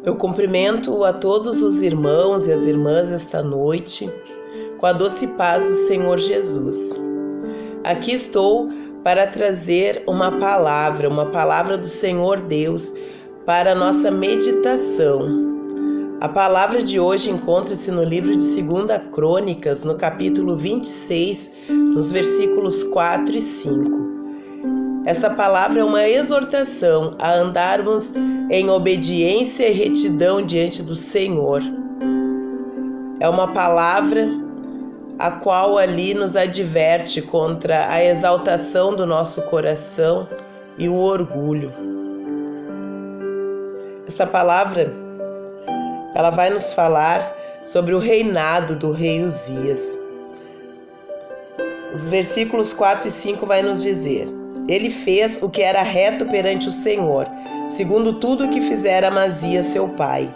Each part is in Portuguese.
Eu cumprimento a todos os irmãos e as irmãs esta noite com a doce paz do Senhor Jesus. Aqui estou para trazer uma palavra do Senhor Deus para a nossa meditação. A palavra de hoje encontra-se no livro de 2 Crônicas, no capítulo 26, nos versículos 4 e 5. Esta palavra é uma exortação a andarmos em obediência e retidão diante do Senhor. É uma palavra a qual ali nos adverte contra a exaltação do nosso coração e o orgulho. Esta palavra, ela vai nos falar sobre o reinado do rei Uzias. Os versículos 4 e 5 vai nos dizer: Ele fez o que era reto perante o Senhor, segundo tudo o que fizera Amazias seu pai.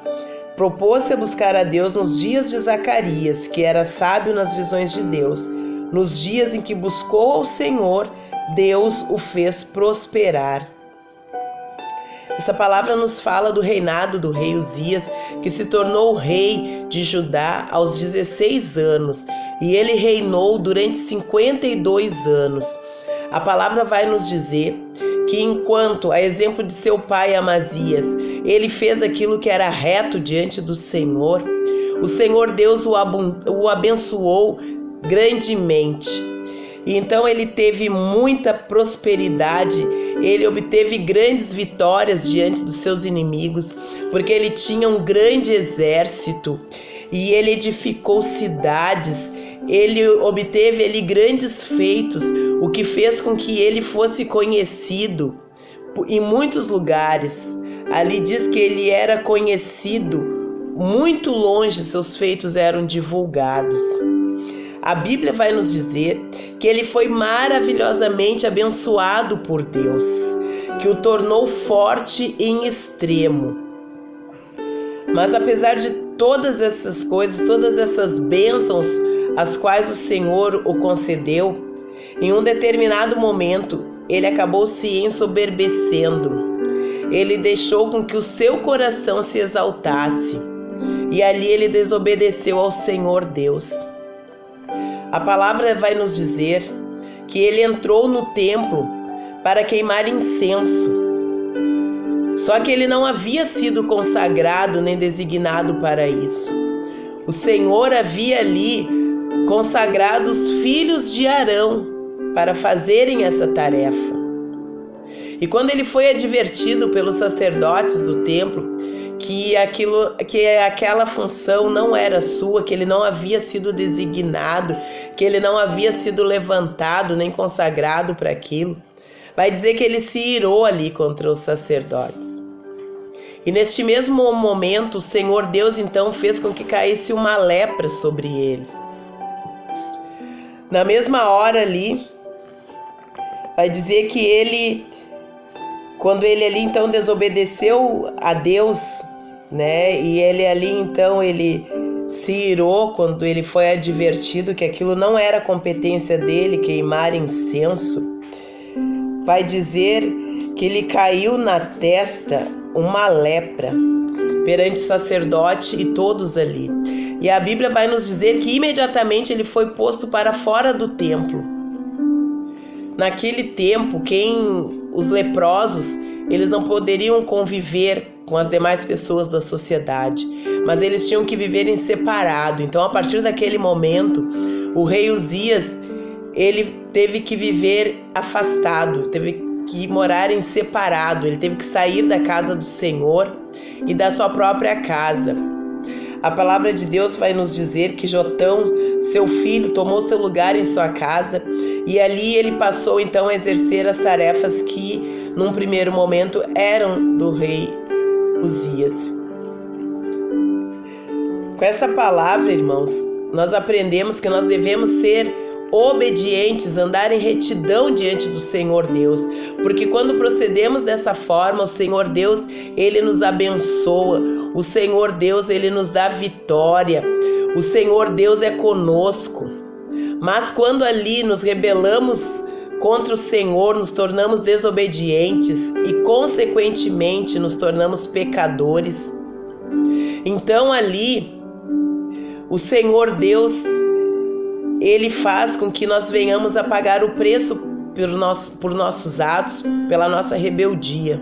Propôs-se a buscar a Deus nos dias de Zacarias, que era sábio nas visões de Deus. Nos dias em que buscou ao Senhor, Deus o fez prosperar. Essa palavra nos fala do reinado do rei Uzias, que se tornou rei de Judá aos 16 anos, e ele reinou durante 52 anos. A palavra vai nos dizer que enquanto, a exemplo de seu pai Amazias, ele fez aquilo que era reto diante do Senhor, o Senhor Deus o abençoou grandemente. E então ele teve muita prosperidade, ele obteve grandes vitórias diante dos seus inimigos, porque ele tinha um grande exército e ele edificou cidades. Ele obteve ali grandes feitos, o que fez com que ele fosse conhecido em muitos lugares. Ali diz que ele era conhecido muito longe, seus feitos eram divulgados. A Bíblia vai nos dizer que ele foi maravilhosamente abençoado por Deus, que o tornou forte em extremo. Mas apesar de todas essas coisas, todas essas bênçãos as quais o Senhor o concedeu, em um determinado momento ele acabou se ensoberbecendo. Ele deixou com que o seu coração se exaltasse e ali ele desobedeceu ao Senhor Deus. A palavra vai nos dizer que ele entrou no templo para queimar incenso. Só que ele não havia sido consagrado nem designado para isso. O Senhor havia ali consagrado os filhos de Arão para fazerem essa tarefa. E quando ele foi advertido pelos sacerdotes do templo que aquela função não era sua, que ele não havia sido designado, que ele não havia sido levantado nem consagrado para aquilo, vai dizer que ele se irou ali contra os sacerdotes. E neste mesmo momento, o Senhor Deus então fez com que caísse uma lepra sobre ele. Na mesma hora ali, vai dizer que ele, quando ele ali então desobedeceu a Deus, né? E ele ali então ele se irou quando ele foi advertido que aquilo não era competência dele, queimar incenso. Vai dizer que ele caiu na testa uma lepra perante o sacerdote e todos ali. E a Bíblia vai nos dizer que imediatamente ele foi posto para fora do templo. Naquele tempo, os leprosos, eles não poderiam conviver com as demais pessoas da sociedade, mas eles tinham que viver em separado. Então, a partir daquele momento, o rei Uzias, ele teve que viver afastado, teve que morar em separado, ele teve que sair da casa do Senhor e da sua própria casa. A palavra de Deus vai nos dizer que Jotão, seu filho, tomou seu lugar em sua casa e ali ele passou então a exercer as tarefas que, num primeiro momento, eram do rei Uzias. Com essa palavra, irmãos, nós aprendemos que nós devemos ser obedientes, andar em retidão diante do Senhor Deus, porque quando procedemos dessa forma, o Senhor Deus, Ele nos abençoa, o Senhor Deus, Ele nos dá vitória, o Senhor Deus é conosco. Mas quando ali nos rebelamos contra o Senhor, nos tornamos desobedientes e consequentemente nos tornamos pecadores, Então ali, o Senhor Deus, Ele faz com que nós venhamos a pagar o preço por nossos atos, pela nossa rebeldia.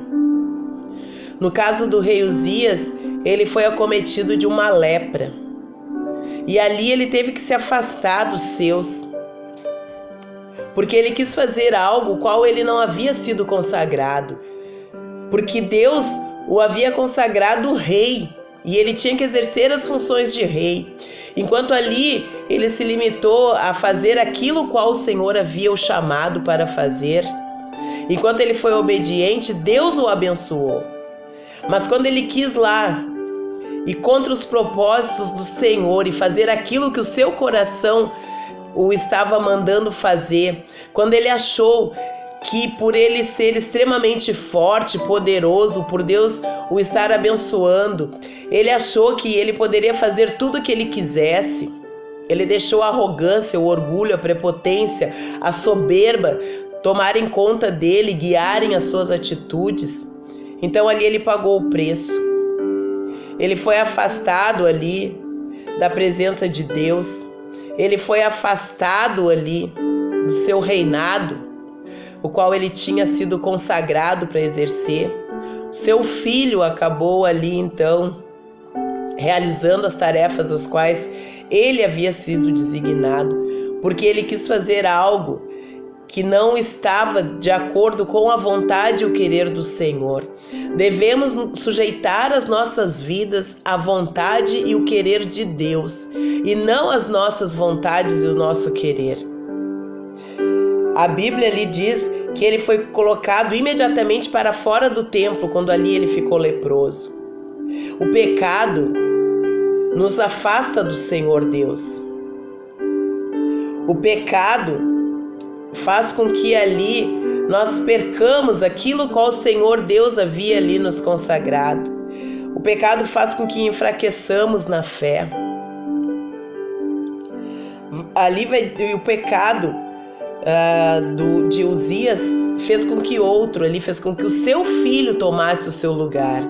No caso do rei Uzias, ele foi acometido de uma lepra. E ali ele teve que se afastar dos seus, porque ele quis fazer algo qual ele não havia sido consagrado. Porque Deus o havia consagrado rei, e ele tinha que exercer as funções de rei. Enquanto ali ele se limitou a fazer aquilo qual o Senhor havia o chamado para fazer. Enquanto ele foi obediente, Deus o abençoou. Mas quando ele quis lá e contra os propósitos do Senhor e fazer aquilo que o seu coração o estava mandando fazer, quando ele achou que por ele ser extremamente forte, poderoso, por Deus o estar abençoando, ele achou que ele poderia fazer tudo o que ele quisesse. Ele deixou a arrogância, o orgulho, a prepotência, a soberba tomarem conta dele, guiarem as suas atitudes. Então ali ele pagou o preço. Ele foi afastado ali da presença de Deus. Ele foi afastado ali do seu reinado, o qual ele tinha sido consagrado para exercer. Seu filho acabou ali então realizando as tarefas às quais ele havia sido designado, porque ele quis fazer algo que não estava de acordo com a vontade e o querer do Senhor. Devemos sujeitar as nossas vidas à vontade e o querer de Deus, e não às nossas vontades e o nosso querer. A Bíblia ali diz que ele foi colocado imediatamente para fora do templo, quando ali ele ficou leproso. O pecado nos afasta do Senhor Deus. O pecado faz com que ali nós percamos aquilo qual o Senhor Deus havia ali nos consagrado. O pecado faz com que enfraqueçamos na fé. O pecado de Uzias fez com que fez com que o seu filho tomasse o seu lugar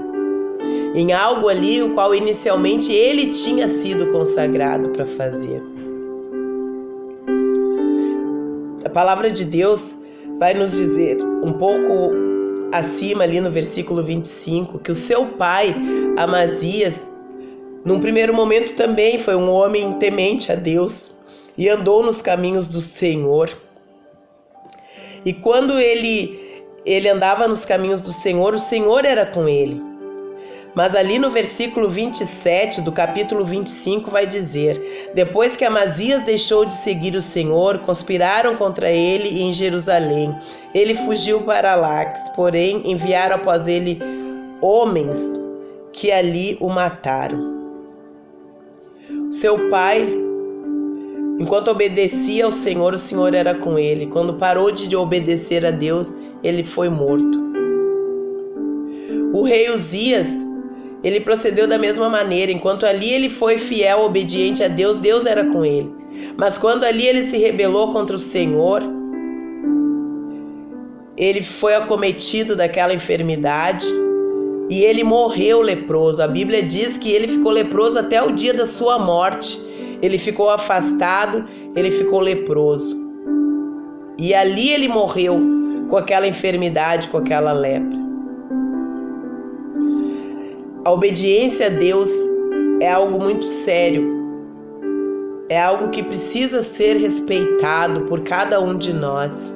em algo ali o qual inicialmente ele tinha sido consagrado para fazer. A palavra de Deus vai nos dizer um pouco acima ali no versículo 25 que o seu pai Amazias, num primeiro momento também foi um homem temente a Deus e andou nos caminhos do Senhor. E quando ele andava nos caminhos do Senhor, o Senhor era com ele. Mas ali no versículo 27 do capítulo 25 vai dizer: depois que Amazias deixou de seguir o Senhor, conspiraram contra ele em Jerusalém. Ele fugiu para Laques, porém enviaram após ele homens que ali o mataram. Seu pai, enquanto obedecia ao Senhor, o Senhor era com ele. Quando parou de obedecer a Deus, ele foi morto. O rei Uzias, ele procedeu da mesma maneira. Enquanto ali ele foi fiel, obediente a Deus, Deus era com ele. Mas quando ali ele se rebelou contra o Senhor, ele foi acometido daquela enfermidade e ele morreu leproso. A Bíblia diz que ele ficou leproso até o dia da sua morte. Ele ficou afastado, ele ficou leproso. E ali ele morreu com aquela enfermidade, com aquela lepra. A obediência a Deus é algo muito sério. É algo que precisa ser respeitado por cada um de nós.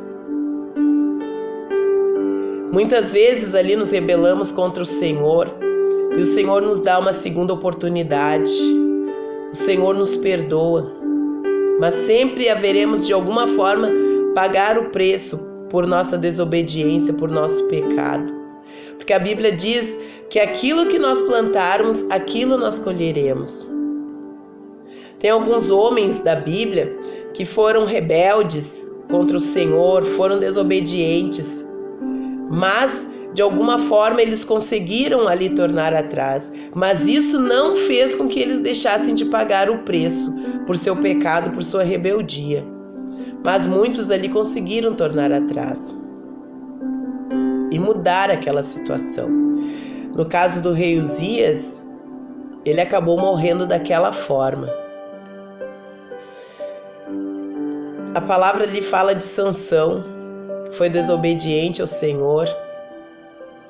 Muitas vezes ali nos rebelamos contra o Senhor e o Senhor nos dá uma segunda oportunidade. O Senhor nos perdoa, mas sempre haveremos de alguma forma pagar o preço por nossa desobediência, por nosso pecado. Porque a Bíblia diz que aquilo que nós plantarmos, aquilo nós colheremos. Tem alguns homens da Bíblia que foram rebeldes contra o Senhor, foram desobedientes, mas de alguma forma eles conseguiram ali tornar atrás. Mas isso não fez com que eles deixassem de pagar o preço por seu pecado, por sua rebeldia. Mas muitos ali conseguiram tornar atrás e mudar aquela situação. No caso do rei Uzias, ele acabou morrendo daquela forma. A palavra ali fala de Sansão, que foi desobediente ao Senhor,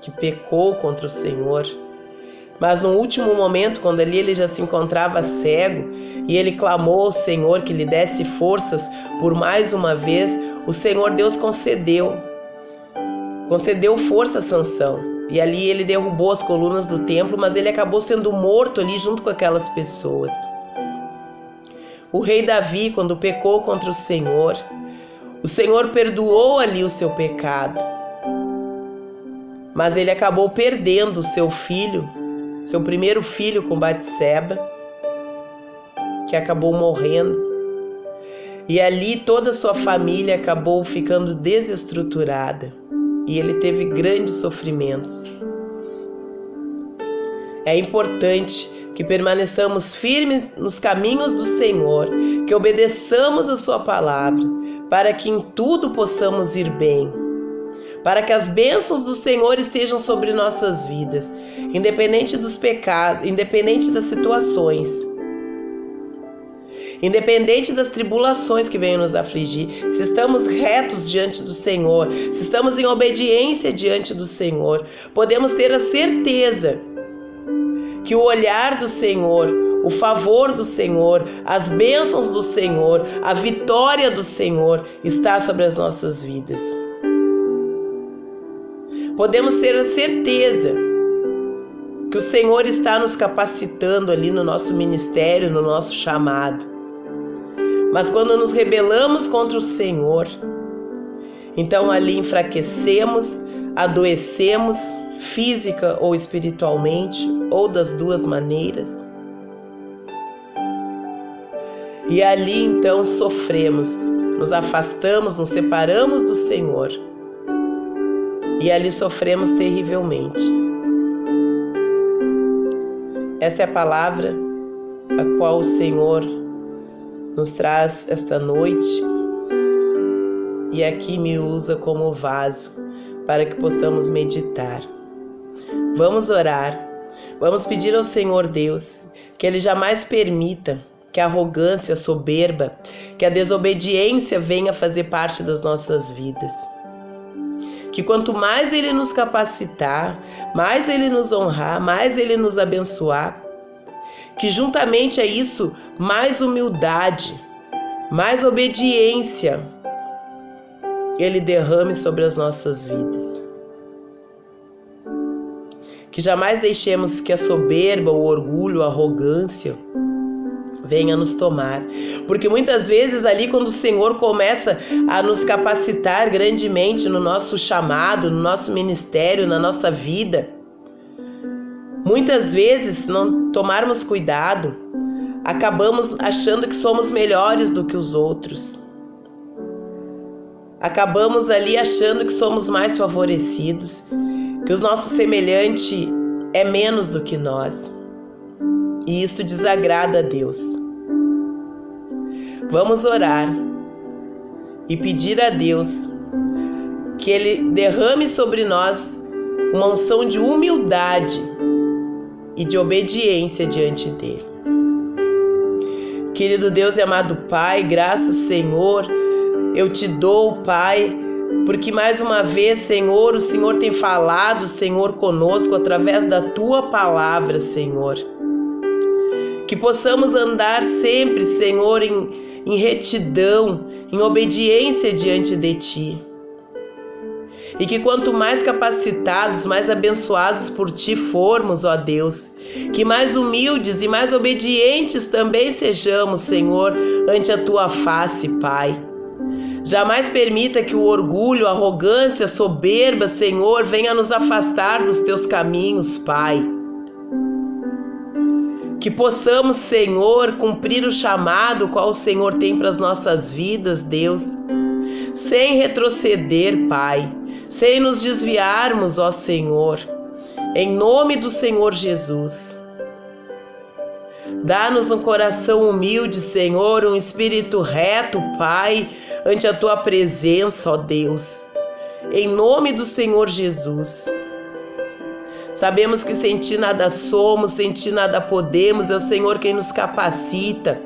que pecou contra o Senhor. Mas no último momento, quando ali ele já se encontrava cego e ele clamou ao Senhor que lhe desse forças por mais uma vez, o Senhor Deus concedeu força a Sansão. E ali ele derrubou as colunas do templo, mas ele acabou sendo morto ali junto com aquelas pessoas. O rei Davi, quando pecou contra o Senhor perdoou ali o seu pecado. Mas ele acabou perdendo o seu filho, seu primeiro filho com Batseba, que acabou morrendo. E ali toda a sua família acabou ficando desestruturada. E ele teve grandes sofrimentos. É importante que permaneçamos firmes nos caminhos do Senhor, que obedeçamos a sua palavra, para que em tudo possamos ir bem, para que as bênçãos do Senhor estejam sobre nossas vidas, independente dos pecados, independente das situações, independente das tribulações que venham nos afligir. Se estamos retos diante do Senhor, se estamos em obediência diante do Senhor, podemos ter a certeza que o olhar do Senhor, o favor do Senhor, as bênçãos do Senhor, a vitória do Senhor está sobre as nossas vidas. Podemos ter a certeza que o Senhor está nos capacitando ali no nosso ministério, no nosso chamado. Mas quando nos rebelamos contra o Senhor, então ali enfraquecemos, adoecemos, física ou espiritualmente, ou das duas maneiras. E ali então sofremos, nos afastamos, nos separamos do Senhor. E ali sofremos terrivelmente. Esta é a palavra a qual o Senhor nos traz esta noite, e aqui me usa como vaso para que possamos meditar. Vamos orar, vamos pedir ao Senhor Deus que Ele jamais permita que a arrogância, a soberba, que a desobediência venha fazer parte das nossas vidas. Que quanto mais Ele nos capacitar, mais Ele nos honrar, mais Ele nos abençoar, que juntamente a isso, mais humildade, mais obediência, Ele derrame sobre as nossas vidas. Que jamais deixemos que a soberba, o orgulho, a arrogância venha nos tomar. Porque muitas vezes ali quando o Senhor começa a nos capacitar grandemente no nosso chamado, no nosso ministério, na nossa vida, muitas vezes, se não tomarmos cuidado, acabamos achando que somos melhores do que os outros. Acabamos ali achando que somos mais favorecidos, que o nosso semelhante é menos do que nós. E isso desagrada a Deus. Vamos orar e pedir a Deus que Ele derrame sobre nós uma unção de humildade e de obediência diante dEle. Querido Deus e amado Pai, graças, Senhor, eu te dou, Pai, porque mais uma vez, Senhor, o Senhor tem falado, Senhor, conosco através da Tua palavra, Senhor. Que possamos andar sempre, Senhor, em retidão, em obediência diante de Ti. E que quanto mais capacitados, mais abençoados por Ti formos, ó Deus, que mais humildes e mais obedientes também sejamos, Senhor, ante a Tua face, Pai. Jamais permita que o orgulho, a arrogância, a soberba, Senhor, venha nos afastar dos Teus caminhos, Pai. Que possamos, Senhor, cumprir o chamado qual o Senhor tem para as nossas vidas, Deus, sem retroceder, Pai, sem nos desviarmos, ó Senhor, em nome do Senhor Jesus. Dá-nos um coração humilde, Senhor, um espírito reto, Pai, ante a Tua presença, ó Deus, em nome do Senhor Jesus. Sabemos que sem Ti nada somos, sem Ti nada podemos. É o Senhor quem nos capacita.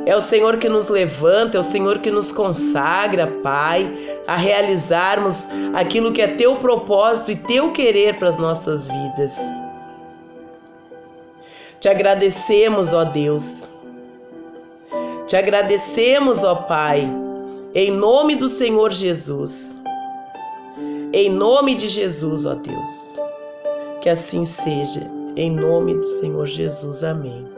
É o Senhor que nos levanta, é o Senhor que nos consagra, Pai, a realizarmos aquilo que é Teu propósito e Teu querer para as nossas vidas. Te agradecemos, ó Deus. Te agradecemos, ó Pai, em nome do Senhor Jesus. Em nome de Jesus, ó Deus. Que assim seja, em nome do Senhor Jesus. Amém.